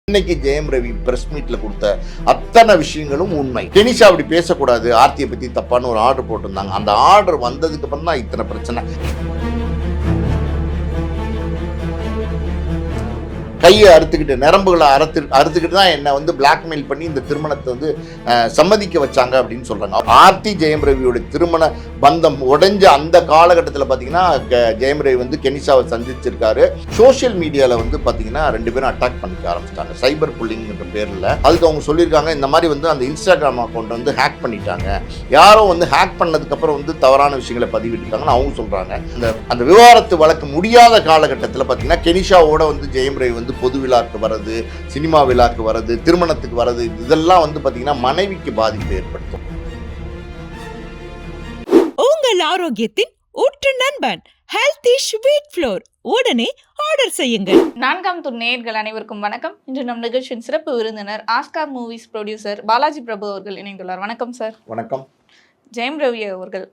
இன்னைக்கு ஜெயம் ரவி பிரஸ் மீட்ல கொடுத்த அத்தனை விஷயங்களும் உண்மை. டெனிஷா அப்படி பேசக்கூடாது, ஆர்த்தியை பத்தி தப்பான ஒரு ஆர்டர் போட்டிருந்தாங்க. அந்த ஆர்டர் வந்ததுக்கு அப்புறம் தான் இத்தனை பிரச்சனை. கையை அறுத்துக்கிட்டு நரம்புகளை அறுத்துக்கிட்டு தான் என்னை வந்து பிளாக்மெயில் பண்ணி இந்த திருமணத்தை வந்து சம்மதிக்க வச்சாங்க அப்படின்னு சொல்றாங்க. ஆர்த்தி ஜெயம் ரவியோட திருமண பந்தம் உடைஞ்ச அந்த காலகட்டத்தில் பார்த்தீங்கன்னா ஜெயம் ரவி வந்து கெனிஷாவை சந்திச்சிருக்காரு. சோசியல் மீடியாவில் வந்து பார்த்தீங்கன்னா ரெண்டு பேரும் அட்டாக் பண்ணிக்க ஆரம்பிச்சிட்டாங்க, சைபர் புல்லிங்கிற பேரில். அதுக்கு அவங்க சொல்லியிருக்காங்க, இந்த மாதிரி வந்து அந்த இன்ஸ்டாகிராம் அக்கௌண்ட் வந்து ஹேக் பண்ணிட்டாங்க, யாரோ வந்து ஹேக் பண்ணதுக்கப்புறம் வந்து தவறான விஷயங்களை பதிவிட்டுருக்காங்கன்னு அவங்க சொல்கிறாங்க. அந்த விவாதத்து வழக்கு முடியாத காலகட்டத்தில் பார்த்தீங்கன்னா கெனிஷாவோட வந்து ஜெயம் ரவி வந்து பொது விழாக்கு வர்றது, சினிமா விழாக்கு வர்றது, திருமணத்துக்கு வர்றது, இதெல்லாம் வந்து பார்த்தீங்கன்னா மனைவிக்கு பாதிப்பு ஏற்படுத்தும். உங்கள் ஆரோக்கியத்தின் ஊற்று நண்பன் ஹெல்தி ஸ்வீட் ஃப்ளோர் உடனே ஆர்டர் செய்யுங்கள். 4ஆம் துண் நேயர்கள் அனைவருக்கும் வணக்கம். இன்று நம் நிகழ்ச்சியின் சிறப்பு விருந்தினர் ஆஸ்கார் மூவிஸ் ப்ரொடியூசர் பாலாஜி பிரபு அவர்கள் இணைந்துள்ளார். வணக்கம் சார். வணக்கம். ஜெயம் ரவி அவர்கள்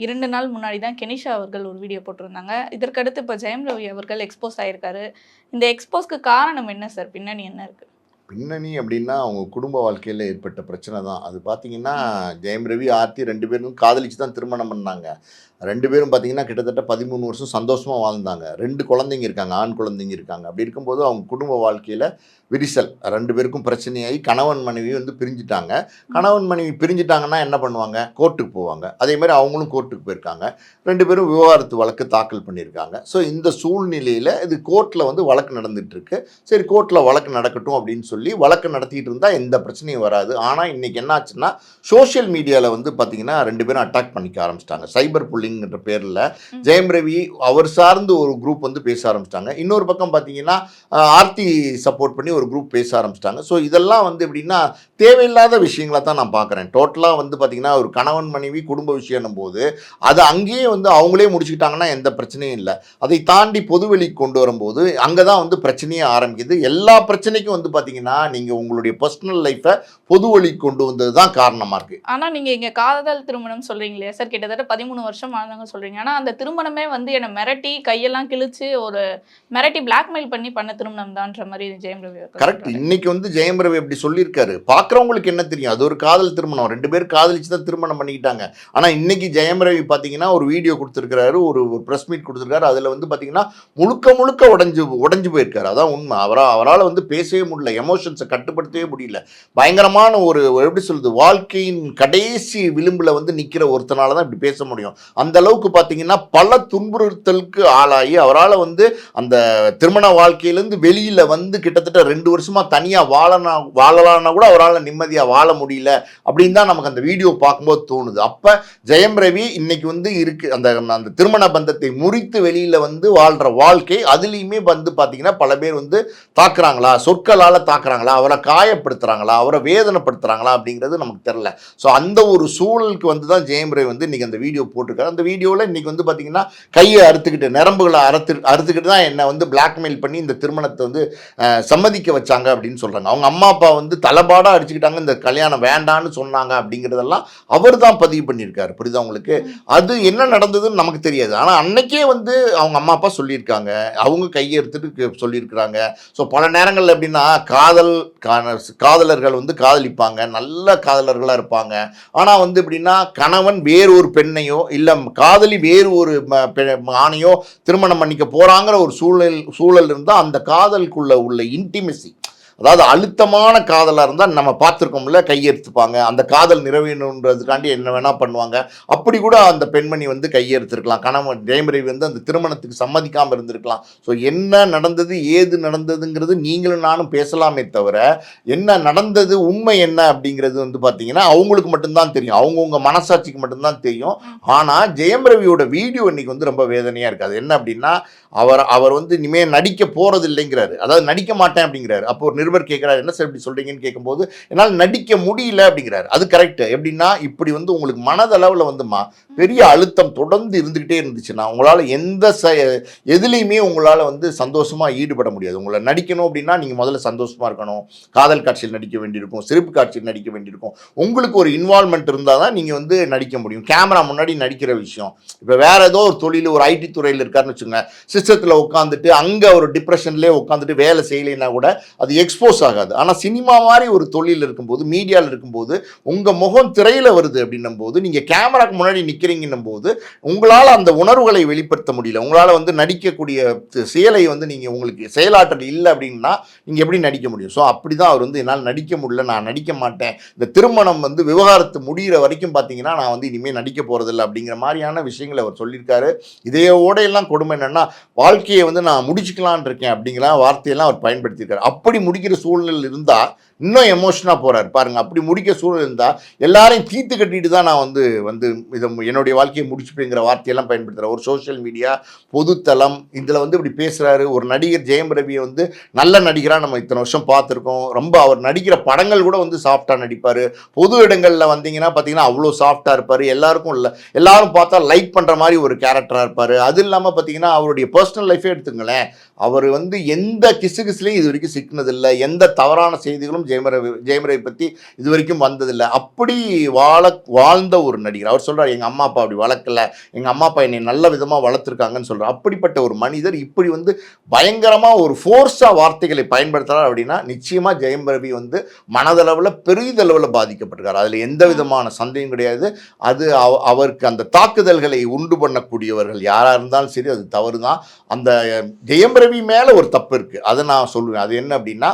2 நாள் முன்னாடி தான் கெனிஷா அவர்கள் ஒரு வீடியோ போட்டிருந்தாங்க. இதற்கடுத்து இப்போ ஜெயம் ரவி அவர்கள் எக்ஸ்போஸ் ஆயிருக்காரு. இந்த எக்ஸ்போஸ்க்கு காரணம் என்ன சார்? பின்னணி என்ன இருக்கு? பின்னணி அப்படின்னா அவங்க குடும்ப வாழ்க்கையில் ஏற்பட்ட பிரச்சனை தான். அது பார்த்தீங்கன்னா ஜெயம் ரவி ஆர்த்தி 2 பேரும் காதலிச்சு தான் திருமணம் பண்ணாங்க. 2 பேரும் பார்த்தீங்கன்னா கிட்டத்தட்ட 13 வருஷம் சந்தோஷமாக வாழ்ந்தாங்க. 2 குழந்தைங்க இருக்காங்க, ஆண் குழந்தைங்க இருக்காங்க. அப்படி இருக்கும்போது அவங்க குடும்ப வாழ்க்கையில் விரிசல், 2 பேருக்கும் பிரச்சனையாகி கணவன் மனைவி வந்து பிரிஞ்சுட்டாங்க. கணவன் மனைவி பிரிஞ்சுட்டாங்கன்னா என்ன பண்ணுவாங்க? கோர்ட்டுக்கு போவாங்க. அதே மாதிரி அவங்களும் கோர்ட்டுக்கு போயிருக்காங்க. 2 பேரும் விவாகரத்து வழக்கு தாக்கல் பண்ணியிருக்காங்க. ஸோ இந்த சூழ்நிலையில் இது கோர்ட்டில் வந்து வழக்கு நடந்துட்டு இருக்கு. சரி, கோர்ட்டில் வழக்கு நடக்கட்டும் அப்படின்னு சொல்லி வழக்கு நடத்திட்டு இருந்தால் எந்த பிரச்சனையும் வராது. ஆனால் இன்னைக்கு என்ன ஆச்சுன்னா சோஷியல் மீடியாவில் வந்து பார்த்தீங்கன்னா 2 பேரும் அட்டாக் பண்ணிக்க ஆரம்பிச்சிட்டாங்க, சைபர் புல்லிங்கிற பேரில். ஜெயம் ரவி அவர் சார்ந்து ஒரு குரூப் வந்து பேச ஆரம்பிச்சிட்டாங்க. இன்னொரு பக்கம் பார்த்தீங்கன்னா ஆர்த்தி சப்போர்ட் பண்ணி ஒரு குரூப் பேச ஆரம்பிச்சிட்டாங்க. ஸோ இதெல்லாம் வந்து எப்படின்னா தேவையில்லாத விஷயங்களை தான் நான் பார்க்குறேன். டோட்டலாக வந்து பார்த்தீங்கன்னா ஒரு கணவன் மனைவி குடும்ப விஷயம் போது அது அங்கேயே வந்து அவங்களே முடிச்சுக்கிட்டாங்கன்னா எந்த பிரச்சனையும் இல்லை. அதை தாண்டி பொதுவெளிக்கு கொண்டு வரும்போது அங்கே தான் வந்து பிரச்சனையே ஆரம்பிக்குது. எல்லா பிரச்சனைக்கும் வந்து பார்த்தீங்கன்னா நீங்கள் உங்களுடைய பர்சனல் லைஃப்பை பொதுவெளிக்கு கொண்டு வந்தது தான் காரணமாக இருக்குது. ஆனால் நீங்கள் இங்கே காதல் திருமணம் சொல்கிறீங்க இல்லையா சார்? கிட்டத்தட்ட 13 வருஷம் வாழ்ந்தாங்க சொல்கிறீங்க. ஆனால் அந்த திருமணமே வந்து என்னை மிரட்டி கையெல்லாம் கிழிச்சு ஒரு மிரட்டி பிளாக்மெயில் பண்ண திருமணம் தான்ற மாதிரி ஜெயம் ரவி கரெக்ட். இன்னைக்கு வந்து ஜெயம் ரவி அப்படி சொல்லியிருக்காரு. பார்க்குறவங்களுக்கு என்ன தெரியும்? அது ஒரு காதல் திருமணம், 2 பேர் காதலிச்சு தான் திருமணம் பண்ணிக்கிட்டாங்க. ஆனால் இன்னைக்கு ஜெயம் ரவி பார்த்தீங்கன்னா ஒரு வீடியோ கொடுத்துருக்காரு, ஒரு ப்ரெஸ் மீட் கொடுத்துருக்காரு. அதில் வந்து பார்த்தீங்கன்னா முழுக்க உடஞ்சு போயிருக்காரு. அதான் உண்மை. அவரால் வந்து பேசவே முடியல, எமோஷன்ஸை கட்டுப்படுத்தவே முடியல. பயங்கரமான ஒரு எப்படி சொல்றது, வாழ்க்கையின் கடைசி விளிம்பில் வந்து நிற்கிற ஒருத்தனால தான் இப்படி பேச முடியும். அந்த அளவுக்கு பார்த்தீங்கன்னா பல துன்புறுத்தலுக்கு ஆளாகி அவரால் வந்து அந்த திருமண வாழ்க்கையிலேருந்து வெளியில் வந்து கிட்டத்தட்ட 2 வருஷமா தனியாக வாழலான்னா கூட அவரால் நிம்மதியாக வாழ முடியல அப்படின்னு தான் நமக்கு அந்த வீடியோ பார்க்கும்போது தோணுது. அப்போ ஜெயம் ரவி இன்னைக்கு வந்து இருக்கு அந்த திருமண பந்தத்தை முறித்து வெளியில் வந்து வாழ்கிற வாழ்க்கை. அதுலேயுமே வந்து பார்த்தீங்கன்னா பல பேர் வந்து தாக்குறாங்களா, சொற்களால் தாக்குறாங்களா, அவரை காயப்படுத்துகிறாங்களா, அவரை வேதனைப்படுத்துகிறாங்களா அப்படிங்கிறது நமக்கு தெரில. ஸோ அந்த ஒரு சூழலுக்கு வந்து தான் ஜெயம் ரவி வந்து இன்றைக்கி அந்த வீடியோ போட்டிருக்காரு. அந்த வீடியோவில் இன்றைக்கி வந்து பார்த்தீங்கன்னா கையை அறுத்துக்கிட்டு நரம்புகளை அறுத்துக்கிட்டு தான் என்னை வந்து பிளாக்மெயில் பண்ணி இந்த திருமணத்தை வந்து சம்மதிக்க வச்சாங்க அப்படின்னு சொல்கிறாங்க. அவங்க அம்மா அப்பா வந்து தலைபாடாக அடிச்சுக்கிட்டாங்க, இந்த கல்யாணம் வேண்டான்னு சொன்னாங்க அப்படிங்கிறதெல்லாம் அவர் தான் பதிவு பண்ணியிருக்காரு. புரியுதா உங்களுக்கு? அது என்ன நடந்ததுன்னு நமக்கு தெரியாது. ஆனால் அன்னைக்கே வந்து அவங்க அம்மா அப்பா சொல்லியிருக்காங்க, அவங்க கையை எடுத்துட்டு சொல்லியிருக்கிறாங்க. ஸோ பல நேரங்களில் எப்படின்னா காதலர்கள் வந்து காதலிப்பாங்க, நல்ல காதலர்களாக இருப்பாங்க. ஆனால் வந்து எப்படின்னா கணவன் வேறு ஒரு பெண்ணையோ இல்லை காதலி வேறு ஒரு ஆணையோ திருமணம் பண்ணிக்க போகிறாங்கிற ஒரு சூழல் இருந்தால் அந்த காதலுக்குள்ள உள்ள இன்டிமெசி, அதாவது அழுத்தமான காதலாக இருந்தால் நம்ம பார்த்துருக்கோம்ல, கையெடுத்துப்பாங்க. அந்த காதல் நிறைவேணுன்றதுக்காண்டி என்ன வேணால் பண்ணுவாங்க. அப்படி கூட அந்த பெண்மணி வந்து கையெடுத்துருக்கலாம். கணவன் ஜெயம் ரவி வந்து அந்த திருமணத்துக்கு சம்மதிக்காமல் இருந்திருக்கலாம். ஸோ என்ன நடந்தது ஏது நடந்ததுங்கிறது நீங்களும் நானும் பேசலாமே தவிர என்ன நடந்தது உண்மை என்ன அப்படிங்கிறது வந்து பார்த்தீங்கன்னா அவங்களுக்கு மட்டும்தான் தெரியும், அவங்கவுங்க மனசாட்சிக்கு மட்டும்தான் தெரியும். ஆனால் ஜெயம் ரவியோட வீடியோ இன்னைக்கு வந்து ரொம்ப வேதனையாக இருக்குது. அது என்ன அப்படின்னா அவர் வந்து இனிமேல் நடிக்க போகிறது இல்லைங்கிறாரு, அதாவது நடிக்க மாட்டேன் அப்படிங்கிறாரு. அப்போ ஒரு நிருபர் கேட்குறாரு, என்ன சார் இப்படி சொல்கிறீங்கன்னு கேட்கும்போது என்னால் நடிக்க முடியல அப்படிங்கிறாரு. அது கரெக்டு. எப்படின்னா இப்படி வந்து உங்களுக்கு மனதளவில் வந்துமா பெரிய அழுத்தம் தொடர்ந்து இருந்துக்கிட்டே இருந்துச்சுன்னா உங்களால் எதுலேயுமே உங்களால் வந்து சந்தோஷமாக ஈடுபட முடியாது. உங்களை நடிக்கணும் அப்படின்னா நீங்கள் முதல்ல சந்தோஷமாக இருக்கணும், காதல் காட்சியில் நடிக்க வேண்டியிருக்கும், சிரிப்பு காட்சியில் நடிக்க வேண்டியிருக்கும். உங்களுக்கு ஒரு இன்வால்மெண்ட் இருந்தால் தான் நீங்கள் வந்து நடிக்க முடியும். கேமரா முன்னாடி நடிக்கிற விஷயம். இப்போ வேறு ஏதோ ஒரு தொழில், ஒரு ஐடி துறையில் இருக்காருன்னு வச்சுக்கோங்க, சிஸ்டத்தில் உட்காந்துட்டு அங்கே ஒரு டிப்ரெஷன்லேயே உட்காந்துட்டு வேலை செய்யலைன்னா கூட அது எக்ஸ்போஸ் ஆகாது. ஆனால் சினிமா மாதிரி ஒரு தொழில் இருக்கும்போது, மீடியாவில் இருக்கும்போது, உங்கள் முகம் திரையில் வருது அப்படின்னும் போது, நீங்கள் கேமராக்கு முன்னாடி நிற்கிறீங்கன்னும் போது உங்களால் அந்த உணர்வுகளை வெளிப்படுத்த முடியல. உங்களால் வந்து நடிக்கக்கூடிய செயலை வந்து நீங்கள் உங்களுக்கு செயலாற்றல் இல்லை அப்படின்னா நீங்கள் எப்படி நடிக்க முடியும்? ஸோ அப்படி தான் அவர் வந்து என்னால் நடிக்க முடியல, நான் நடிக்க மாட்டேன், இந்த திருமணம் வந்து விவகாரத்து முடிகிற வரைக்கும் பார்த்தீங்கன்னா நான் வந்து இனிமேல் நடிக்க போகிறதில்ல அப்படிங்கிற மாதிரியான விஷயங்களை அவர் சொல்லியிருக்காரு. இதையோட எல்லாம் கொடுமை என்னென்னா, வாழ்க்கையை வந்து நான் முடிச்சுக்கலான் இருக்கேன் அப்படிங்கிற வார்த்தையெல்லாம் அவர் பயன்படுத்தியிருக்காரு. அப்படி முடிக்கிற சூழ்நிலை இருந்தால் இன்னும் எமோஷனாக போகிறார் பாருங்க. அப்படி முடிக்க சூழல் இருந்தால் எல்லாரையும் தீர்த்து கட்டிட்டு தான் நான் வந்து இதை என்னுடைய வாழ்க்கையை முடிச்சுப்பேங்கிற வார்த்தையெல்லாம் பயன்படுத்துகிறார். ஒரு சோஷியல் மீடியா பொதுத்தளம் இதில் வந்து இப்படி பேசுகிறாரு. ஒரு நடிகர் ஜெயம் ரவியை வந்து நல்ல நடிகராக நம்ம இத்தனை வருஷம் பார்த்துருக்கோம். ரொம்ப அவர் நடிக்கிற படங்கள் கூட வந்து சாஃப்டாக நடிப்பார். பொது இடங்களில் வந்தீங்கன்னா பார்த்தீங்கன்னா அவ்வளோ சாஃப்டாக இருப்பார். எல்லாருக்கும் இல்லை, எல்லாரும் பார்த்தா லைக் பண்ணுற மாதிரி ஒரு கேரக்டராக இருப்பார். அது இல்லாமல் பார்த்தீங்கன்னா அவருடைய பர்சனல் லைஃபே எடுத்துங்களேன், அவர் வந்து எந்த கிசுகிசுலையும் இது வரைக்கும் சிக்கினதில்லை. எந்த தவறான செய்திகளும் ஜெயம் ரவி பற்றி இது வரைக்கும் வந்ததில்லை. அப்படி வாழ்ந்த ஒரு நடிகர். அவர் சொல்கிறார், எங்கள் அம்மா அப்பா அப்படி வளர்க்கல, எங்கள் அம்மா அப்பா என்னை நல்ல விதமாக வளர்த்துருக்காங்கன்னு சொல்கிறார். அப்படிப்பட்ட ஒரு மனிதர் இப்படி வந்து பயங்கரமாக ஒரு ஃபோர்ஸாக வார்த்தைகளை பயன்படுத்துகிறார் அப்படின்னா நிச்சயமாக ஜெயம் ரவி வந்து மனதளவில் பெரிதளவில் பாதிக்கப்பட்டிருக்கார். அதில் எந்த விதமான சந்தேகம் கிடையாது. அது அவருக்கு அந்த தாக்குதல்களை உண்டு பண்ணக்கூடியவர்கள் யாராக இருந்தாலும் சரி, அது தவறு தான். அந்த ஜெயம் ரவி மேலே ஒரு தப்பு இருக்குது, அதை நான் சொல்லுவேன். அது என்ன அப்படின்னா,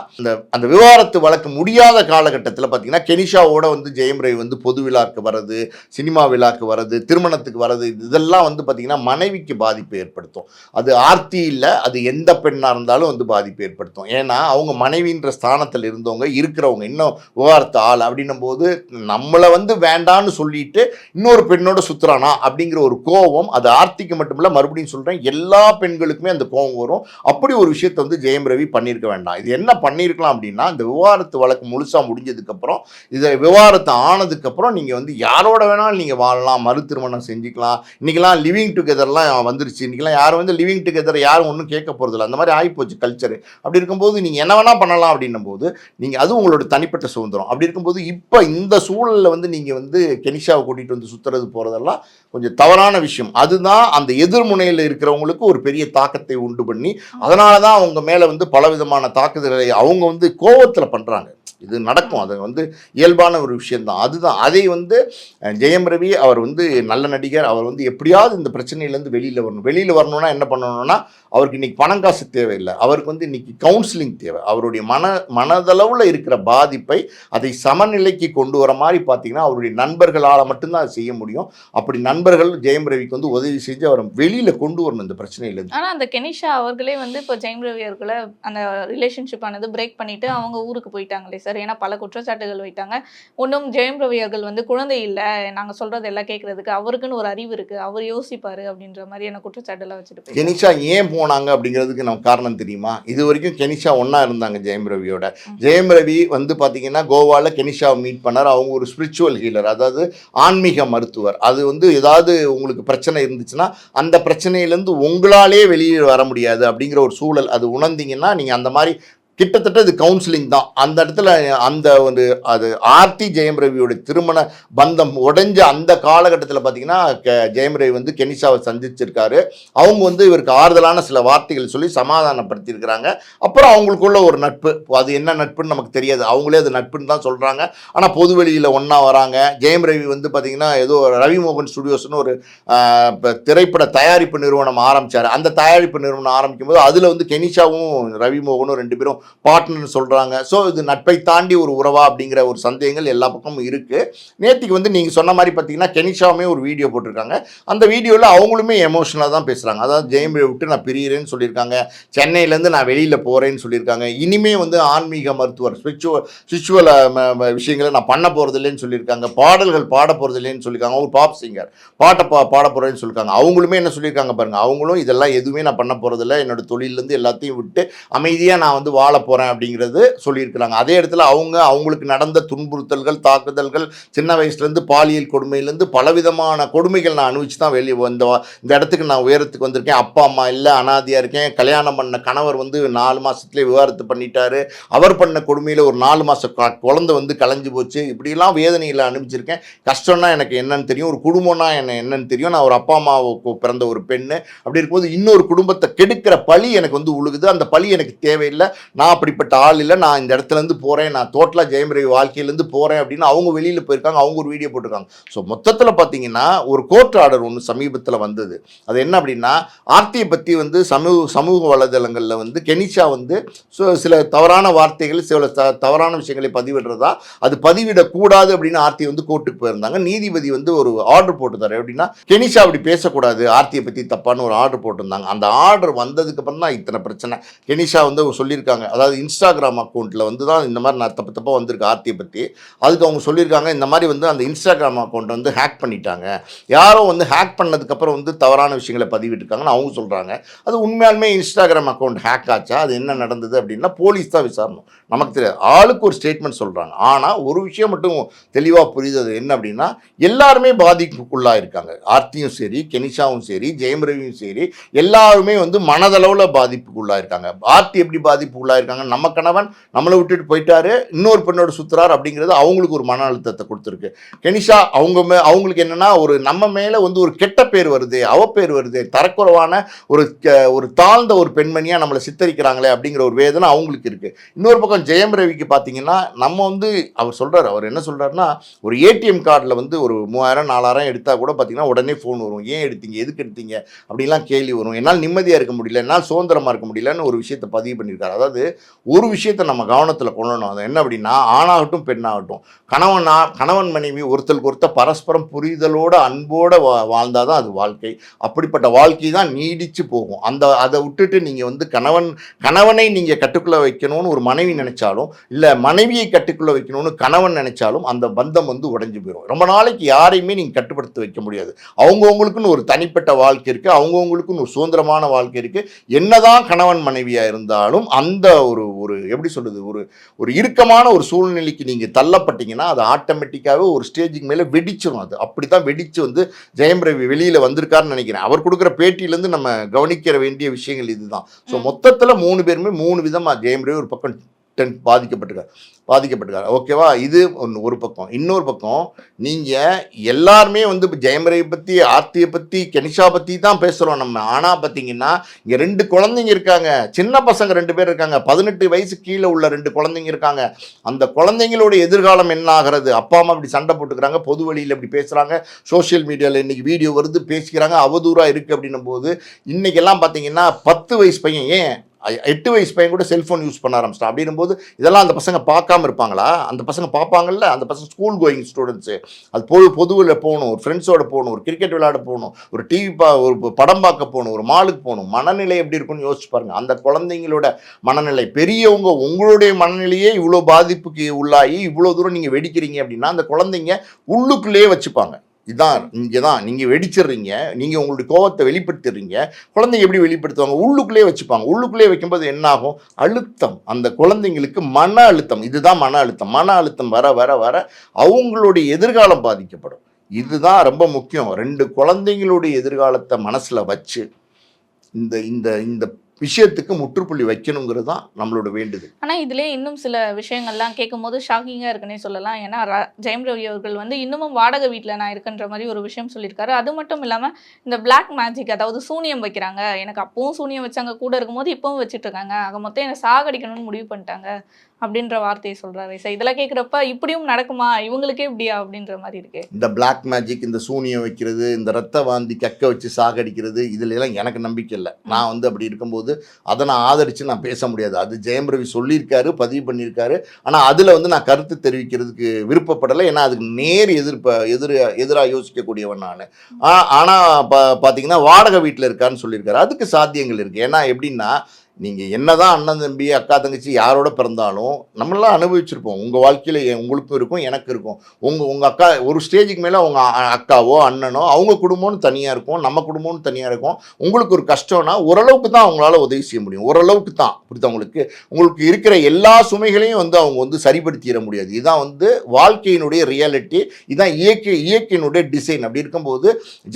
அந்த விவாதத்து வழக்கு முடியாத காலகட்டத்தில் பார்த்தீங்கன்னா கெனிஷாவோட வந்து ஜெயம் ரவி வந்து பொது விழாக்கு வர்றது, சினிமா விழாக்கு வர்றது, திருமணத்துக்கு வர்றது, இதெல்லாம் வந்து பார்த்தீங்கன்னா மனைவிக்கு பாதிப்பு ஏற்படுத்தும். அது ஆர்த்தி இல்லை, அது எந்த பெண்ணாக இருந்தாலும் வந்து பாதிப்பு ஏற்படுத்தும். ஏன்னா அவங்க மனைவின்ற ஸ்தானத்தில் இருந்தவங்க இருக்கிறவங்க இன்னும் விவாதத்து ஆள் அப்படின்னும் போது நம்மளை வந்து வேண்டான்னு சொல்லிட்டு இன்னொரு பெண்ணோட சுத்துறானா அப்படிங்கிற ஒரு கோபம், அது ஆர்த்திக்கு மட்டுமில்ல, மறுபடியும் சொல்கிறேன், எல்லா பெண்களுக்குமே அந்த கோபம் வரும். அப்படி ஒரு விஷயத்தை வந்து ஜெயம் ரவி பண்ணியிருக்க வேண்டாம். இது என்ன பண்ணியிருக்கலாம் அப்படின்னா, இந்த விவாதத்து வழக்கு முழுசாக முடிஞ்சதுக்கப்புறம், இதை விவாதத்தை ஆனதுக்கப்புறம் நீங்கள் வந்து யாரோட வேணாலும் நீங்கள் வாழலாம், மறு திருமணம் செஞ்சுக்கலாம். இன்றைக்கெல்லாம் லிவிங் டுகெதர்லாம் வந்துருச்சு. இன்றைக்கெல்லாம் யாரும் வந்து லிவிங் டுகெதர் யாரும் ஒன்றும் கேட்க போகிறதில்ல. அந்த மாதிரி ஆகிப்போச்சு கல்ச்சரு. அப்படி இருக்கும்போது நீங்கள் என்ன வேணால் பண்ணலாம் அப்படின்னும் போது நீங்கள் அது உங்களோட தனிப்பட்ட சுதந்திரம். அப்படி இருக்கும்போது இப்போ இந்த சூழலில் வந்து நீங்கள் வந்து கெனிஷாவை கூட்டிகிட்டு வந்து சுற்றுறது போகிறதெல்லாம் கொஞ்சம் தவறான விஷயம். அதுதான் அந்த எதிர்முனையில் இருக்கிறவங்களுக்கு ஒரு பெரிய தாக்கத்தை உண்டு பண்ணி, அதனால தான் அவங்க மேலே வந்து பலவிதமான தாக்குதல்களை அவங்க வந்து கோபத்தில் பண்ணுறாங்க. இது நடக்கும், அது வந்து இயல்பான ஒரு விஷயம்தான். அதுதான் அதை வந்து ஜெயம் ரவி அவர் வந்து நல்ல நடிகர். அவர் வந்து எப்படியாவது இந்த பிரச்சனையிலேருந்து வெளியில் வரணும்னா என்ன பண்ணணும்னா, அவருக்கு இன்றைக்கி பணம் காசு தேவையில்லை, அவருக்கு வந்து இன்றைக்கி கவுன்சிலிங் தேவை. அவருடைய மனதளவில் இருக்கிற பாதிப்பை அதை சமநிலைக்கு கொண்டு வர மாதிரி பார்த்தீங்கன்னா அவருடைய நண்பர்களால் மட்டும்தான் அதை செய்ய முடியும். அப்படி நண்பர்கள் ஜெயம் ரவிக்கு வந்து உதவி செஞ்சு அவரை வெளியில் கொண்டு வரணும் இந்த பிரச்சனையிலேருந்து. ஆனால் அந்த கெனிஷா அவர்களே வந்து இப்போ ஜெயம் ரவி அவர்களை அந்த ரிலேஷன்ஷிப் ஆனது பிரேக் பண்ணிட்டு அவங்க ஊருக்கு போயிட்டாங்களே சார். ஏன்னா பல குற்றச்சாட்டுகள் வைத்தாங்க. ஒன்றும் ஜெயம் ரவி அவர்கள் வந்து குழந்தை இல்லை, நாங்கள் சொல்றது எல்லாம் கேட்கறதுக்கு அவருக்குன்னு ஒரு அறிவு இருக்கு, அவர் யோசிப்பாரு அப்படின்ற மாதிரியான குற்றச்சாட்டுலாம் வச்சுட்டு கெனிஷா ஏன் போனாங்க அப்படிங்கிறதுக்கு நமக்கு காரணம் தெரியுமா? இது வரைக்கும் கெனிஷா ஒன்றா இருந்தாங்க ஜெயம் ரவியோட. ஜெயம் ரவி வந்து பார்த்தீங்கன்னா கோவாவில் கெனிஷாவை மீட் பண்ணார். அவங்க ஒரு ஸ்பிரிச்சுவல் ஹீலர், அதாவது ஆன்மீக மருத்துவர். அது வந்து ஏதாவது உங்களுக்கு பிரச்சனை இருந்துச்சுன்னா அந்த பிரச்சனையிலேருந்து உங்களாலே வெளியே வர முடியாது அப்படிங்கிற ஒரு சூழல் அது உணர்ந்தீங்கன்னா நீங்கள் அந்த மாதிரி கிட்டத்தட்ட இது கவுன்சிலிங் தான். அந்த இடத்துல அந்த வந்து அது ஆர்த்தி ஜெயம் ரவியோட திருமண பந்தம் உடைஞ்ச அந்த காலகட்டத்தில் பார்த்தீங்கன்னா ஜெயம் ரவி வந்து கெனிஷாவை சந்திச்சிருக்காரு. அவங்க வந்து இவருக்கு ஆறுதலான சில வார்த்தைகள் சொல்லி சமாதானப்படுத்தியிருக்கிறாங்க. அப்புறம் அவங்களுக்குள்ள ஒரு நட்பு, அது என்ன நட்புன்னு நமக்கு தெரியாது, அவங்களே அது நட்புன்னு தான் சொல்கிறாங்க. ஆனால் பொது வெளியில் ஒன்றா வராங்க. ஜெயம் ரவி வந்து பார்த்தீங்கன்னா ஏதோ ரவி மோகன் ஸ்டுடியோஸ்னு ஒரு திரைப்பட தயாரிப்பு நிறுவனம் ஆரம்பித்தார். அந்த தயாரிப்பு நிறுவனம் ஆரம்பிக்கும் போது அதில் வந்து கெனிஷாவும் ரவி மோகனும் ரெண்டு பேரும் பார்ட்னர் சொல்கிறாங்க. ஸோ இது நட்பை தாண்டி ஒரு உறவா அப்படிங்கிற ஒரு சந்தேகங்கள் எல்லா பக்கமும் இருக்குது. நேற்றுக்கு வந்து நீங்கள் சொன்ன மாதிரி பார்த்தீங்கன்னா கெனிஷாவுமே ஒரு வீடியோ போட்டிருக்காங்க. அந்த வீடியோவில் அவங்களுமே எமோஷனலாக தான் பேசுகிறாங்க. அதாவது ஜெயம் ரவி விட்டு நான் பிரியிறேன்னு சொல்லியிருக்காங்க, சென்னையிலேருந்து நான் வெளியில் போகிறேன்னு சொல்லியிருக்காங்க. இனிமே வந்து ஆன்மீக மருத்துவர் ஸ்பிரிச்சுவல் விஷயங்களை நான் பண்ண போகிறதில்லைன்னு சொல்லியிருக்காங்க. பாடல்கள் பாட போகிறதில்லைன்னு சொல்லியிருக்காங்க. அவங்க பாப் சிங்கர் பாட போகிறேன்னு சொல்லியிருக்காங்க. அவங்களுமே என்ன சொல்லியிருக்காங்க பாருங்கள், அவங்களும் இதெல்லாம் எதுவுமே நான் பண்ண போகிறதில்ல, என்னோட தொழிலேருந்து எல்லாத்தையும் விட்டு அமைதியாக நான் வந்து வாழ போகிறேன் அப்படிங்கிறது சொல்லியிருக்கிறாங்க. அதே இடத்துல அவங்களுக்கு நடந்த துன்புறுத்தல்கள், தாக்குதல்கள், சின்ன வயசுலேருந்து பாலியல் கொடுமையிலேருந்து பலவிதமான கொடுமைகள் நான் அனுபவிச்சு தான் வெளியே இந்த இடத்துக்கு நான் உயரத்துக்கு வந்திருக்கேன். அப்பா அம்மா இல்லை, அனாதையாக இருக்கேன். கல்யாணம் பண்ண கணவர் வந்து 4 மாதத்துலேயே விவாகரத்து பண்ணிட்டாரு. அவர் பண்ண கொடுமையில் ஒரு 4 மாத குழந்தை வந்து கலைஞ்சு போச்சு. இப்படிலாம் வேதனையில் அனுபவிச்சிருக்கேன். கஷ்டம்னா எனக்கு என்னன்னு தெரியும், ஒரு குடும்பம்னா என்னன்னு தெரியும். நான் ஒரு அப்பா அம்மாவுக்கு பிறந்த ஒரு பெண்ணு. அப்படி இருக்கும்போது இன்னொரு குடும்பத்தை கெடுக்கிற பழி எனக்கு வந்து உழுகுது. அந்த பழி எனக்கு தேவையில்லை. நான் அப்படிப்பட்ட ஆள் இல்லை, நான் இந்த இடத்துல இருந்து போகிறேன், நான் டோட்டலாக ஜெயம் ரவி வாழ்க்கையிலேருந்து போகிறேன் அப்படின்னு அவங்க வெளியில் போயிருக்காங்க. அவங்க ஒரு வீடியோ போட்டிருக்காங்க. ஸோ மொத்தத்தில் பார்த்தீங்கன்னா ஒரு கோர்ட் ஆர்டர் ஒன்று சமீபத்தில் வந்தது. அது என்ன அப்படின்னா, ஆர்த்தியை பற்றி வந்து சமூக வலைதளங்களில் வந்து கெனிஷா வந்து சில தவறான வார்த்தைகள், சில தவறான விஷயங்களை பதிவிடுறதா, அது பதிவிடக்கூடாது அப்படின்னு ஆர்த்தி வந்து கோர்ட்டுக்கு போயிருந்தாங்க. நீதிபதி வந்து ஒரு ஆர்டர் போட்டுத்தாரு. எப்படின்னா, கெனிஷா அப்படி பேசக்கூடாது, ஆர்த்தியை பற்றி தப்பான ஒரு ஆர்டர் போட்டிருந்தாங்க. அந்த ஆர்டர் வந்ததுக்கு அப்புறம் தான் இத்தனை பிரச்சனை. கெனிஷா வந்து சொல்லியிருக்காங்க, அதாவது இன்ஸ்டாகிராம் அக்கௌண்ட்டில் வந்து தான் இந்த மாதிரி நான் தப்பாக வந்திருக்கு ஆர்த்தியை பற்றி. அதுக்கு அவங்க சொல்லியிருக்காங்க, இந்த மாதிரி வந்து அந்த இன்ஸ்டாகிராம் அக்கௌண்ட்டை வந்து ஹேக் பண்ணிட்டாங்க, யாரோ வந்து ஹேக் பண்ணதுக்கப்புறம் வந்து தவறான விஷயங்களை பதிவிட்டுருக்காங்கன்னு அவங்க சொல்கிறாங்க. அது உண்மையாலுமே இன்ஸ்டாகிராம் அக்கௌண்ட் ஹேக் ஆச்சா, அது என்ன நடந்தது அப்படின்னா போலீஸ் தான் விசாரணும், நமக்கு தெரியாது. ஆளுக்கு ஒரு ஸ்டேட்மெண்ட் சொல்கிறாங்க. ஆனால் ஒரு விஷயம் மட்டும் தெளிவாக புரியுது, அது என்ன அப்படின்னா, எல்லாருமே பாதிப்புக்குள்ளாக இருக்காங்க. ஆர்த்தியும் சரி, கெனிஷாவும் சரி, ஜெயம் ரவியும் சரி, எல்லாருமே வந்து மனதளவில் பாதிப்புக்குள்ளாக இருக்காங்க. ஆர்த்தி எப்படி பாதிப்புக்குள்ளாக இருக்காங்க, நம்ம கணவன் நம்மளை விட்டுட்டு போயிட்டாரு, இன்னொரு பெண்ணோட சுற்றுறார் அப்படிங்கிறது அவங்களுக்கு ஒரு மன அழுத்தத்தை கொடுத்துருக்கு. கெனிஷா அவங்களுக்கு என்னன்னா, ஒரு நம்ம மேலே வந்து ஒரு கெட்ட பேர் வருது, அவப்பேர் வருது, தரக்குறைவான ஒரு தாழ்ந்த ஒரு பெண்மணியாக நம்மளை சித்தரிக்கிறாங்களே அப்படிங்கிற ஒரு வேதனை அவங்களுக்கு இருக்குது. இன்னொரு பக்கம் ஜெயம் ரவிக்கு பார்த்தீங்கன்னா, நம்ம வந்து அவர் சொல்கிறார், அவர் என்ன சொல்கிறாருன்னா, ஒரு ஏடிஎம் கார்டில் வந்து ஒரு 3000 4000 எடுத்தால் கூட பார்த்தீங்கன்னா உடனே ஃபோன் வரும், ஏன் எடுத்தீங்க, எதுக்கு எடுத்தீங்க அப்படின்லாம் கேள்வி வரும், என்னால் நிம்மதியாக இருக்க முடியல, என்னால் சுதந்திரமாக இருக்க முடியலன்னு ஒரு விஷயத்தை பதிவு பண்ணியிருக்காரு. அதாவது ஒரு விஷயத்தை நம்ம கவனத்தில் கொள்ளணும். அது என்ன அப்படின்னா, ஆணாகட்டும் பெண்ணாகட்டும், கணவன் மனைவி ஒருத்தருக்கு ஒருத்தர் பரஸ்பரம் புரிதலோட அன்போட வாழ்ந்தால் தான் அது வாழ்க்கை. அப்படிப்பட்ட வாழ்க்கை தான் நீடிச்சு போகும். அதை விட்டுட்டு நீங்கள் வந்து கணவனை நீங்கள் கட்டுக்குள்ளே வைக்கணும்னு ஒரு மனைவி நினைச்சாலும், இல்லை மனைவியை கட்டுக்குள்ளே வைக்கணும்னு கணவன் நினைச்சாலும் அந்த பந்தம் வந்து உடைஞ்சு போயிடும். ரொம்ப நாளைக்கு யாரையுமே நீங்கள் கட்டுப்படுத்த வைக்க முடியாது. அவங்கவுங்களுக்குன்னு ஒரு தனிப்பட்ட வாழ்க்கை இருக்குது, அவங்கவுங்களுக்குன்னு ஒரு சுதந்திரமான வாழ்க்கை இருக்குது. என்னதான் கணவன் மனைவியாக இருந்தாலும் அந்த ஒரு எப்படி சொல்கிறது, ஒரு இறுக்கமான ஒரு சூழ்நிலைக்கு நீங்கள் தள்ளப்பட்டீங்கன்னா அது ஆட்டோமேட்டிக்காகவே ஒரு ஸ்டேஜுக்கு மேலே வெடிச்சிடும். அது அப்படி தான் வெடித்து வந்து ஜெயம் ரவி வெளியில் வந்திருக்காருன்னு நினைக்கிறேன். அவர் கொடுக்குற பேட்டியிலேருந்து நம்ம கவனிக்கிற வேண்டிய விஷயங்கள் இதுதான். ஸோ மொத்தத்தில் 3 பேருமே 3 விதமாக, ஜெயம் ரவி ஒரு பக்கம் பாதிக்கப்பட்டிருக்காரு. ஓகேவா, இது ஒரு பக்கம். இன்னொரு பக்கம், நீங்கள் எல்லாருமே வந்து இப்போ ஜெயம் ரவி பற்றி, ஆர்த்தியை பற்றி, கெனிஷா பற்றி தான் பேசுகிறோம் நம்ம. ஆனால் பார்த்தீங்கன்னா இங்கே 2 குழந்தைங்க இருக்காங்க, சின்ன பசங்க 2 பேர் இருக்காங்க, 18 வயசு கீழே உள்ள 2 குழந்தைங்க இருக்காங்க. அந்த குழந்தைங்களோட எதிர்காலம் என்ன ஆகிறது? அப்பா அம்மா இப்படி சண்டை போட்டுக்கிறாங்க, பொது வழியில் இப்படி பேசுகிறாங்க, சோஷியல் மீடியாவில் இன்றைக்கி வீடியோ வருது, பேசிக்கிறாங்க, அவதூறாக இருக்குது அப்படின்னும் போது, இன்றைக்கெல்லாம் பார்த்தீங்கன்னா 10 வயசு பையன், ஏன் 8 வயசு பையன் கூட செல்ஃபோன் யூஸ் பண்ண ஆரம்பிச்சிட்டான். அப்படின்னும் போது இதெல்லாம் அந்த பசங்க பார்க்காம இருப்பாங்களா? அந்த பசங்க பார்ப்பாங்கல்ல. அந்த பசங்க ஸ்கூல் கோயிங் ஸ்டூடெண்ட்ஸு, அது பொதுவில் போகணும், ஒரு ஃப்ரெண்ட்ஸோட போகணும், ஒரு கிரிக்கெட் விளையாட போகணும், ஒரு ஒரு படம் பார்க்க போகணும், ஒரு மாலுக்கு போகணும். மனநிலை எப்படி இருக்குன்னு யோசிச்சு பாருங்கள். அந்த குழந்தைங்களோட மனநிலை, பெரியவங்க உங்களுடைய மனநிலையே இவ்வளோ பாதிப்புக்கு உள்ளாகி இவ்வளோ தூரம் நீங்கள் வெடிக்கிறீங்க அப்படின்னா, அந்த குழந்தைங்க உள்ளுக்குள்ளேயே வச்சுப்பாங்க. இதான் இங்கே தான் நீங்கள் வெடிச்சிடுறீங்க, நீங்கள் உங்களுடைய கோபத்தை வெளிப்படுத்திடுறீங்க. குழந்தைங்க எப்படி வெளிப்படுத்துவாங்க? உள்ளுக்குள்ளே வச்சுப்பாங்க. உள்ளுக்குள்ளே வைக்கும்போது என்ன ஆகும்? அழுத்தம், அந்த குழந்தைங்களுக்கு மன அழுத்தம். இதுதான் மன அழுத்தம். மன அழுத்தம் வர வர வர அவங்களுடைய எதிர்காலம் பாதிக்கப்படும். இதுதான் ரொம்ப முக்கியம். 2 குழந்தைங்களுடைய எதிர்காலத்தை மனசில் வச்சு இந்த இந்த இந்த விஷயத்துக்கு முற்றுப்புள்ளி வைக்கணுங்கிறது தான் நம்மளோட வேண்டுது. ஆனால் இதுலேயே இன்னும் சில விஷயங்கள்லாம் கேட்கும் போது ஷாக்கிங்காக இருக்குன்னே சொல்லலாம். ஏன்னா ஜெயம் ரவி அவர்கள் வந்து இன்னமும் வாடகை வீட்டில் நான் இருக்குன்ற மாதிரி ஒரு விஷயம் சொல்லியிருக்காரு. அது மட்டும் இல்லாமல் இந்த பிளாக் மேஜிக், அதாவது சூனியம் வைக்கிறாங்க, எனக்கு அப்பவும் சூனியம் வச்சாங்க, கூட இருக்கும்போது இப்பவும் வச்சுட்டு இருக்காங்க, ஆக மொத்தம் என்னை சாகடிக்கணும்னு முடிவு பண்ணிட்டாங்க அப்படின்ற வார்த்தையை சொல்றாரு சார். இதெல்லாம் கேட்குறப்ப இப்படியும் நடக்குமா, இவங்களுக்கே இப்படியா அப்படின்ற மாதிரி இருக்கு. இந்த பிளாக் மேஜிக், இந்த சூனியம் வைக்கிறது, இந்த ரத்த வாந்தி கக்க வச்சு சாகடிக்கிறது, இதுல எல்லாம் எனக்கு நம்பிக்கை இல்லை. நான் வந்து அப்படி இருக்கும்போது அதை நான் ஆதரித்து நான் பேச முடியாது. அது ஜெயம் ரவி சொல்லியிருக்காரு, பதிவு பண்ணியிருக்காரு. ஆனால் அதில் வந்து நான் கருத்து தெரிவிக்கிறதுக்கு விருப்பப்படலை. ஏன்னா அதுக்கு நேர் எதிராக யோசிக்கக்கூடியவன் நான். ஆனால் பார்த்தீங்கன்னா வாடகை வீட்டில் இருக்கான்னு சொல்லியிருக்காரு. அதுக்கு சாத்தியங்கள் இருக்குது. ஏன்னா எப்படின்னா, நீங்கள் என்னதான் அண்ணன் தம்பி அக்கா தங்கச்சி யாரோட பிறந்தாலும் நம்மளாம் அனுபவிச்சிருப்போம். உங்கள் வாழ்க்கையில் உங்களுக்கும் இருக்கும், எனக்கு இருக்கும். உங்கள் அக்கா ஒரு ஸ்டேஜுக்கு மேலே உங்கள் அக்காவோ அண்ணனோ அவங்க குடும்பம்னு தனியாக இருக்கும், நம்ம குடும்பம்னு தனியாக இருக்கும். உங்களுக்கு ஒரு கஷ்டம்னா ஓரளவுக்கு தான் அவங்களால உதவி செய்ய முடியும், ஓரளவுக்கு தான். புரியுது உங்களுக்கு இருக்கிற எல்லா சுமைகளையும் வந்து அவங்க வந்து சரிப்படுத்திட முடியாது. இதுதான் வந்து வாழ்க்கையினுடைய ரியாலிட்டி, இதுதான் இயற்கையினுடைய டிசைன். அப்படி இருக்கும்போது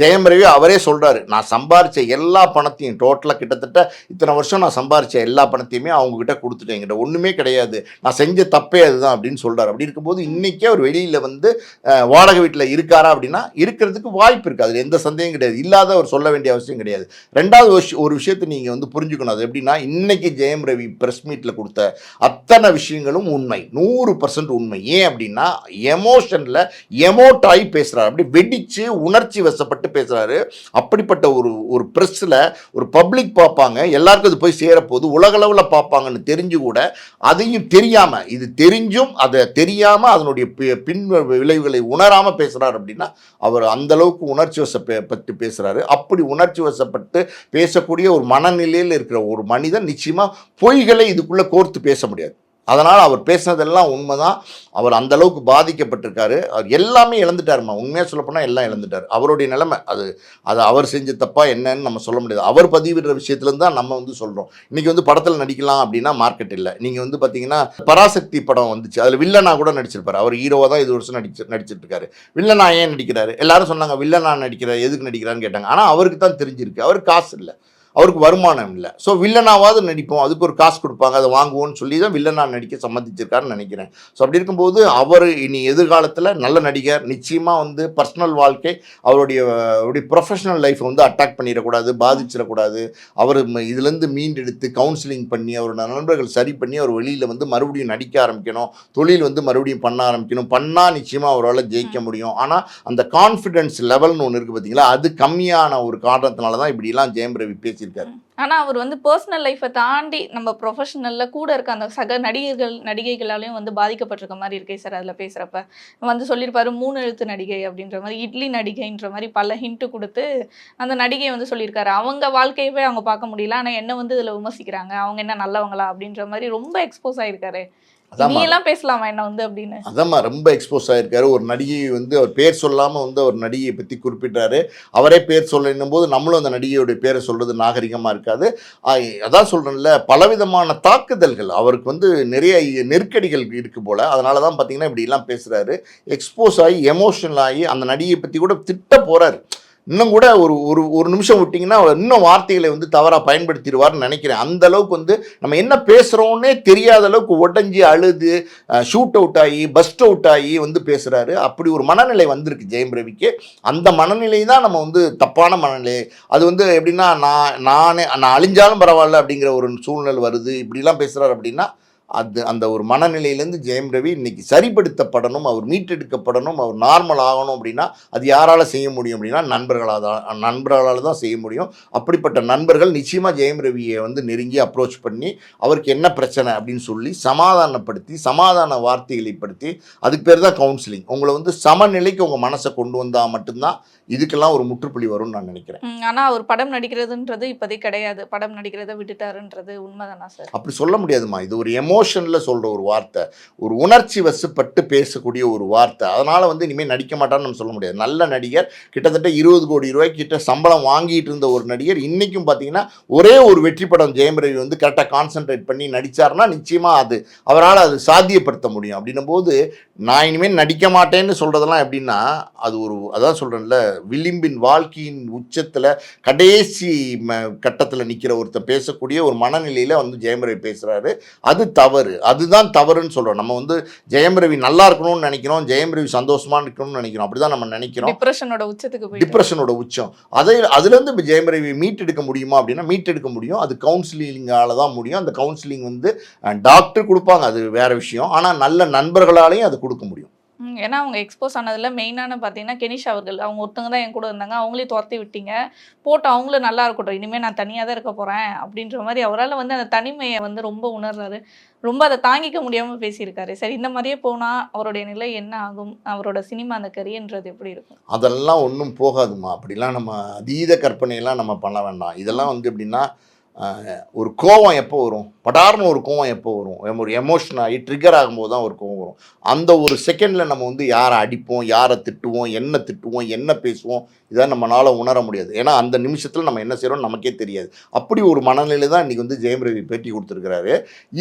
ஜெயம் ரவி அவரே சொல்கிறாரு, நான் சம்பாரித்த எல்லா பணத்தையும் டோட்டலாக கிட்டத்தட்ட இத்தனை வருஷம் நான் சம்பாரிச்ச எல்லா பணத்தையுமே அவங்ககிட்ட கொடுத்துட்டேன், என்கிட்ட ஒன்றுமே கிடையாது, நான் செஞ்ச தப்பே அதுதான் அப்படின்னு சொல்கிறார். அப்படி இருக்கும்போது இன்றைக்கே அவர் வெளியில் வந்து வாடகை வீட்டில் இருக்காரா அப்படின்னா இருக்கிறதுக்கு வாய்ப்பு இருக்குது, அதில் எந்த சந்தேகம் கிடையாது, இல்லாத அவர் சொல்ல வேண்டிய அவசியம் கிடையாது. ரெண்டாவது ஒரு விஷயத்தை நீங்கள் வந்து புரிஞ்சுக்கணும், அது எப்படின்னா இன்னைக்கு ஜெயம் ரவி ப்ரெஸ் மீட்டில் கொடுத்த அத்தனை விஷயங்களும் உண்மை, 100% உண்மை. ஏன் அப்படின்னா எமோஷனில் எமோட் ஆகி பேசுகிறார், அப்படி வெடித்து உணர்ச்சி வசப்பட்டு பேசுகிறாரு. அப்படிப்பட்ட ஒரு ப்ரெஸ்ஸில் ஒரு பப்ளிக் பார்ப்பாங்க, எல்லாருக்கும் அது போய் சேரப்போது, உலகளவில் பார்ப்பாங்கன்னு தெரிஞ்சு கூட அதையும் தெரியாமல், இது தெரிஞ்சும் அதை தெரியாமல் அதனுடைய பின் விளைவுகளை உணராமல் பேசுகிறார் அப்படின்னா அவர் அந்தளவுக்கு உணர்ச்சி வசப்பட்டு பேசுகிறாரு. அப்படி உணர்ச்சி வசப்பட்டு பேசக்கூடிய ஒரு மனநிலையில் இருக்கிற ஒரு மனிதன் நிச்சயமாக பொய்களை இதுக்குள்ளே கோர்த்து பேச முடியாது. அதனால் அவர் பேசுனதெல்லாம் உண்மைதான். அவர் அந்தளவுக்கு பாதிக்கப்பட்டிருக்காரு, அவர் எல்லாமே இழந்துட்டாருமா, உண்மையாக சொல்லப்போனால் எல்லாம் இழந்துட்டார். அவருடைய நிலைமை அது அவர் செஞ்ச தப்பா என்னன்னு நம்ம சொல்ல முடியாது. அவர் பதிவிடுற விஷயத்துலேருந்து தான் நம்ம வந்து சொல்கிறோம். இன்றைக்கி வந்து படத்தில் நடிக்கலாம் அப்படின்னா மார்க்கெட் இல்லை. நீங்கள் வந்து பார்த்தீங்கன்னா பராசக்தி படம் வந்துச்சு, அதில் வில்லனா கூட நடிச்சிருப்பார். அவர் ஹீரோவாக தான் இது வருஷம் நடிச்சிட்டு இருக்காரு. வில்லனா ஏன் நடிக்கிறாரு, எல்லாரும் சொன்னாங்க வில்லனா நடிக்கிறார், எதுக்கு நடிக்கிறான்னு கேட்டாங்க. ஆனால் அவருக்கு தான் தெரிஞ்சிருக்கு, அவருக்கு காசு இல்லை, அவருக்கு வருமானம் இல்லை. ஸோ வில்லனாவது நடிப்போம், அதுக்கு ஒரு காசு கொடுப்பாங்க, அதை வாங்குவோன்னு சொல்லி தான் வில்லனா நடிக்க சம்மதிச்சிருக்காருன்னு நினைக்கிறேன். ஸோ அப்படி இருக்கும்போது அவர் இனி எதிர்காலத்தில் நல்ல நடிகர், நிச்சயமாக வந்து பர்சனல் வாழ்க்கை, அவருடைய ப்ரொஃபஷனல் லைஃப்பை வந்து அட்டாக் பண்ணிடக்கூடாது, பாதிச்சிடக்கூடாது. அவர் இதுலேருந்து மீண்டெடுத்து கவுன்சிலிங் பண்ணி அவரோட நண்பர்கள் சரி பண்ணி அவர் வெளியில் வந்து மறுபடியும் நடிக்க ஆரம்பிக்கணும், தொழில் வந்து மறுபடியும் பண்ண ஆரம்பிக்கணும். பண்ணால் நிச்சயமாக அவரால் ஜெயிக்க முடியும். ஆனால் அந்த கான்ஃபிடென்ஸ் லெவல்னு ஒன்று இருக்குது பார்த்தீங்களா, அது கம்மியான ஒரு காரணத்தினால தான் இப்படிலாம் ஜெயம் ரவி பேசியிருக்காரு. ஆனா அவர் வந்து பர்சனல் லைஃப்பை தாண்டி நம்ம ப்ரொஃபஷனல்ல கூட இருக்க அந்த சக நடிகைகளாலையும் வந்து பாதிக்கப்பட்டிருக்க மாதிரி இருக்கே சார். அதில் பேசுகிறப்ப வந்து சொல்லியிருப்பாரு 3 எழுத்து நடிகை அப்படின்ற மாதிரி, இட்லி நடிகைன்ற மாதிரி பல ஹிண்ட்டு கொடுத்து அந்த நடிகை வந்து சொல்லியிருக்காரு. அவங்க வாழ்க்கையவே அவங்க பார்க்க முடியல, ஆனால் என்ன வந்து இதில் விமர்சிக்கிறாங்க, அவங்க என்ன நல்லவங்களா அப்படின்ற மாதிரி ரொம்ப எக்ஸ்போஸ் ஆகிருக்காரு. நீ எல்லாம் பேசலாமா என்ன வந்து அப்படின்னு? அதாம்மா ரொம்ப எக்ஸ்போஸ் ஆகிருக்காரு. ஒரு நடிகை வந்து அவர் பேர் சொல்லாமல் வந்து ஒரு நடிகையை பற்றி குறிப்பிட்டாரு. அவரே பேர் சொல்லணும் போது நம்மளும் அந்த நடிகையோடைய பேரை சொல்கிறது நாகரிகமாக இருக்காது. அதான் சொல்கிறேன்ல, பலவிதமான தாக்குதல்கள் அவருக்கு வந்து நிறைய நெருக்கடிகள் இருக்குது போல். அதனால தான் பார்த்தீங்கன்னா இப்படிலாம் பேசுகிறாரு. எக்ஸ்போஸ் ஆகி எமோஷனல் ஆகி அந்த நடிகையை பற்றி கூட திட்ட போகிறாரு. இன்னும் கூட ஒரு நிமிஷம் விட்டிங்கன்னா இன்னும் வார்த்தைகளை வந்து தவறாக பயன்படுத்திடுவார்னு நினைக்கிறேன். அந்த அளவுக்கு வந்து நம்ம என்ன பேசுகிறோன்னே தெரியாத அளவுக்கு உடஞ்சி அழுது ஷூட் அவுட் ஆகி பஸ்ட் அவுட் ஆகி வந்து பேசுகிறாரு. அப்படி ஒரு மனநிலை வந்திருக்கு ஜெயம் ரவிக்கு. அந்த மனநிலை தான் நம்ம வந்து தப்பான மனநிலை. அது வந்து எப்படின்னா நான் அழிஞ்சாலும் பரவாயில்ல அப்படிங்கிற ஒரு சூழ்நிலை வருது, இப்படிலாம் பேசுகிறார் அப்படின்னா அந்த ஒரு மனநிலையிலேருந்து ஜெயம் ரவி இன்னைக்கு சரிப்படுத்தப்படணும், அவர் மீட்டெடுக்கப்படணும், அவர் நார்மல் ஆகணும். அப்படின்னா அது யாரால் செய்ய முடியும் அப்படின்னா நண்பர்களால் தான் செய்ய முடியும். அப்படிப்பட்ட நண்பர்கள் நிச்சயமாக ஜெயம் ரவியை வந்து நெருங்கி அப்ரோச் பண்ணி அவருக்கு என்ன பிரச்சனை அப்படின்னு சொல்லி சமாதானப்படுத்தி சமாதான வார்த்தைகளை படுத்தி, அதுக்கு பேர் தான் கவுன்சிலிங். உங்களை வந்து சமநிலைக்கு உங்கள் மனசை கொண்டு வந்தால் மட்டும்தான் இதுக்கெல்லாம் ஒரு முற்றுப்புள்ளி வரும்னு நான் நினைக்கிறேன். ஆனால் அவர் படம் நடிக்கிறதுன்றது இப்போதைக்கு கிடையாது, படம் நடிக்கிறத விட்டுட்டாருன்றது உண்மைதானா சார்? அப்படி சொல்ல முடியாதுமா. இது ஒரு எமோஷனில் சொல்கிற ஒரு வார்த்தை, ஒரு உணர்ச்சி வசப்பட்டு பேசக்கூடிய ஒரு வார்த்தை. அதனால் வந்து இனிமேல் நடிக்க மாட்டான்னு நம்ம சொல்ல முடியாது. நல்ல நடிகர், கிட்டத்தட்ட 20 கோடி ரூபாய்க்கு கிட்ட சம்பளம் வாங்கிட்டு இருந்த ஒரு நடிகர் இன்றைக்கும் பார்த்தீங்கன்னா ஒரே ஒரு வெற்றி படம் ஜெயம் ரவி வந்து கரெக்டாக கான்சென்ட்ரேட் பண்ணி நடித்தார்னா நிச்சயமாக அவரால் அது சாத்தியப்படுத்த முடியும். அப்படின்னும் போது நான் இனிமேல் நடிக்க மாட்டேன்னு சொல்கிறதெல்லாம் எப்படின்னா அது அதான் சொல்கிறேன்ல, விளிம்பின் வாழ்க்கையின் உச்சத்தில் கடைசி கட்டத்தில் நிற்கிற ஒருத்தர் பேசக்கூடிய ஒரு மனநிலையில் வந்து ஜெயம் ரவி பேசுகிறாரு. அது தவறு, அதுதான் தவறுன்னு சொல்கிறோம். நம்ம வந்து ஜெயம் ரவி நல்லா இருக்கணும்னு நினைக்கிறோம், ஜெயம் ரவி சந்தோஷமாக இருக்கணும்னு நினைக்கிறோம், அப்படி தான் நம்ம நினைக்கிறோம். டிப்ரெஷனோட உச்சம். அதுலேருந்து இப்போ ஜெயம் ரவி மீட்டெடுக்க முடியுமா அப்படின்னா மீட்டெடுக்க முடியும். அது கவுன்சிலிங்கால தான் முடியும். அந்த கவுன்சிலிங் வந்து டாக்டர் கொடுப்பாங்க, அது வேற விஷயம். ஆனால் நல்ல நண்பர்களாலையும் அது கொடுக்க முடியும். ஏன்னா அவங்க எக்ஸ்போஸ் ஆனதில் மெயினான பார்த்தீங்கன்னா கெனிஷா அவர்கள், அவங்க ஒருத்தங்க தான் என் கூட இருந்தாங்க, அவங்களையும் துரத்தி விட்டீங்க, போட்டு அவங்களும் நல்லா இருக்கட்டும், இனிமேல் நான் தனியாக தான் இருக்க போகிறேன் அப்படின்ற மாதிரி அவரால் வந்து அந்த தனிமையை வந்து ரொம்ப உணர்றாரு, ரொம்ப அதை தாங்கிக்க முடியாமல் பேசியிருக்காரு. சரி, இந்த மாதிரியே போனால் அவருடைய நிலை என்ன ஆகும், அவரோட சினிமா அந்த கரியன்றது எப்படி இருக்கும்? அதெல்லாம் ஒன்றும் போகாதுமா. அப்படிலாம் நம்ம அதீத கற்பனையெல்லாம் நம்ம பண்ண வேண்டாம். இதெல்லாம் வந்து எப்படின்னா ஒரு கோவம் எப்போ வரும், படார்னு ஒரு கோவம் எப்போ வரும், ஒரு எமோஷன் ஆகி ட்ரிகர் ஆகும்போது தான் ஒரு கோவம் வரும். வரும். அந்த ஒரு செகண்டில் நம்ம வந்து யாரை அடிப்போம், யாரை திட்டுவோம், என்ன பேசுவோம், இதை நம்மளால் உணர முடியாது. ஏன்னா அந்த நிமிஷத்தில் நம்ம என்ன செய்கிறோம் நமக்கே தெரியாது. அப்படி ஒரு மனநிலை தான் இன்றைக்கி வந்து ஜெயம் ரவி பேட்டி கொடுத்துருக்கிறாரு.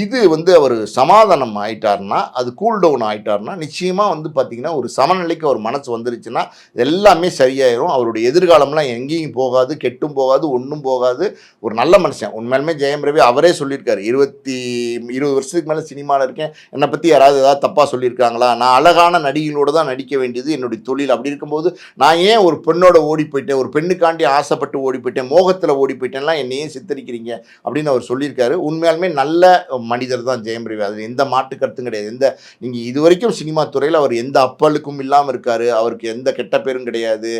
இது வந்து அவர் சமாதானம் ஆயிட்டார்னா, அது கூல் டவுன் ஆயிட்டார்னா, நிச்சயமாக வந்து பார்த்திங்கன்னா ஒரு சமநிலைக்கு அவர் மனசு வந்துருச்சுன்னா எல்லாமே சரியாயிரும். அவருடைய எதிர்காலம்லாம் எங்கேயும் போகாது, கெட்டும் போகாது, ஒன்றும் போகாது. ஒரு நல்ல மனுஷன். உண்மையிலுமே ஜெயம் ரவி அவரே சொல்லியிருக்காரு, 20 வருஷத்துக்கு மேலே சினிமாவில் இருக்கேன், என்னை பற்றி யாராவது ஏதாவது தப்பாக சொல்லியிருக்காங்களா, நான் அழகான நடிகைகளோடு தான் நடிக்க வேண்டியது என்னுடைய தொழில். அப்படி இருக்கும்போது நான் ஏன் ஒரு பெண்ணோட ஓடி போயிட்டேன், ஒரு பெண்ணுக்காண்டி ஆசைப்பட்டு ஓடி போயிட்டேன், மோகத்தில் ஓடி போயிட்டேன்லாம் என்னையே சித்தரிக்கிறீங்க அப்படின்னு அவர் சொல்லியிருக்காரு. உண்மையாலுமே நல்ல மனிதர் தான் ஜெயம் ரவி. அது எந்த மாற்று கருத்தும் கிடையாது. நீங்கள் இது வரைக்கும் சினிமா துறையில் அவர் எந்த அப்பலுக்கும் இல்லாமல் இருக்கார். அவருக்கு எந்த கெட்ட பேரும் கிடையாது.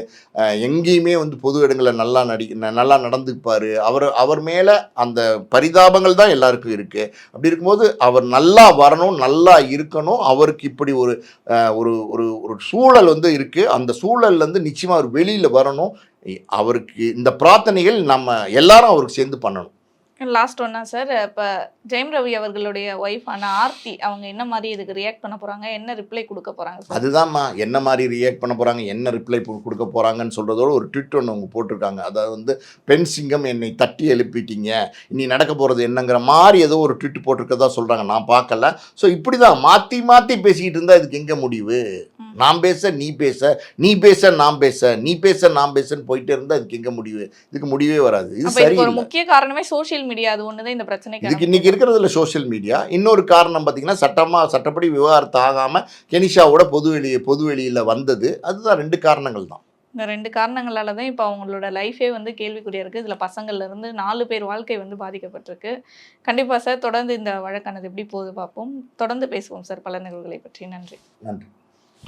எங்கேயுமே வந்து பொது இடங்களில் நல்லா நடந்துப்பார். அவர் மேலே அந்த பரிதாபங்கள் தான் எல்லாருக்கும் இருக்குது. அப்படி இருக்கும்போது அவர் நல்லா வரணும், நல்லா இருக்கணும். அவருக்கு இப்படி ஒரு ஒரு சூழல் வந்து இருக்குது. அந்த சூழல்லேருந்து நிச்சயமாக அவர் வெளியில் வரணும். அவருக்கு இந்த பிரார்த்தனைகள் நம்ம எல்லாரும் அவருக்கு சேர்ந்து பண்ணணும். லாஸ்ட் ஒன்னா சார், இப்போ ஜெயம் ரவி அவர்களுடைய ஒய்ஃபான ஆர்த்தி அவங்க என்ன மாதிரி இதுக்கு ரியாக்ட் பண்ண போகிறாங்க, என்ன ரிப்ளை கொடுக்க போகிறாங்க சார்? அதுதான்மா, என்ன மாதிரி ரியாக்ட் பண்ண போகிறாங்க, என்ன ரிப்ளை கொடுக்க போகிறாங்கன்னு சொல்கிறதோட ஒரு ட்விட் ஒன்று அவங்க போட்டிருக்காங்க. அதாவது வந்து பெண் சிங்கம் என்னை தட்டி எழுப்பிட்டீங்க, இனி நடக்க போகிறது என்னங்கிற மாதிரி ஏதோ ஒரு ட்விட் போட்டிருக்கதா சொல்கிறாங்க. நான் பார்க்கல. ஸோ இப்படி தான் மாற்றி பேசிக்கிட்டு இருந்தால் இதுக்கு எங்கே முடிவு? நான் பேச நீ பேச, நீ பேச நான் பேச, நீ பேச நான் பேசன்னு போயிட்டே இருந்தால் இதுக்கு எங்கே முடிவு? இதுக்கு முடிவே வராது. இது சரி. ஒரு முக்கிய காரணமே சோஷியல் மீடியா. அது ஒன்று தான் இந்த பிரச்சனைக்கு. இதுக்கு இன்னைக்கு இருக்கிறதுல சோஷியல் மீடியா. இன்னொரு காரணம் பார்த்தீங்கன்னா சட்டப்படி விவாகரத்து ஆகாமல் கெனிஷாவோட பொதுவெளியில் வந்தது. அதுதான் 2 காரணங்கள் தான். இந்த 2 காரணங்களால தான் இப்போ அவங்களோட லைஃபே வந்து கேள்விக்குறியாக இருக்குது. இதில் பசங்கள்லேருந்து 4 பேர் வாழ்க்கை வந்து பாதிக்கப்பட்டிருக்கு. கண்டிப்பாக சார் தொடர்ந்து இந்த வழக்கானது எப்படி போகுது பார்ப்போம். தொடர்ந்து பேசுவோம் சார் பல நிகழ்வுகளை பற்றி. நன்றி. நன்றி.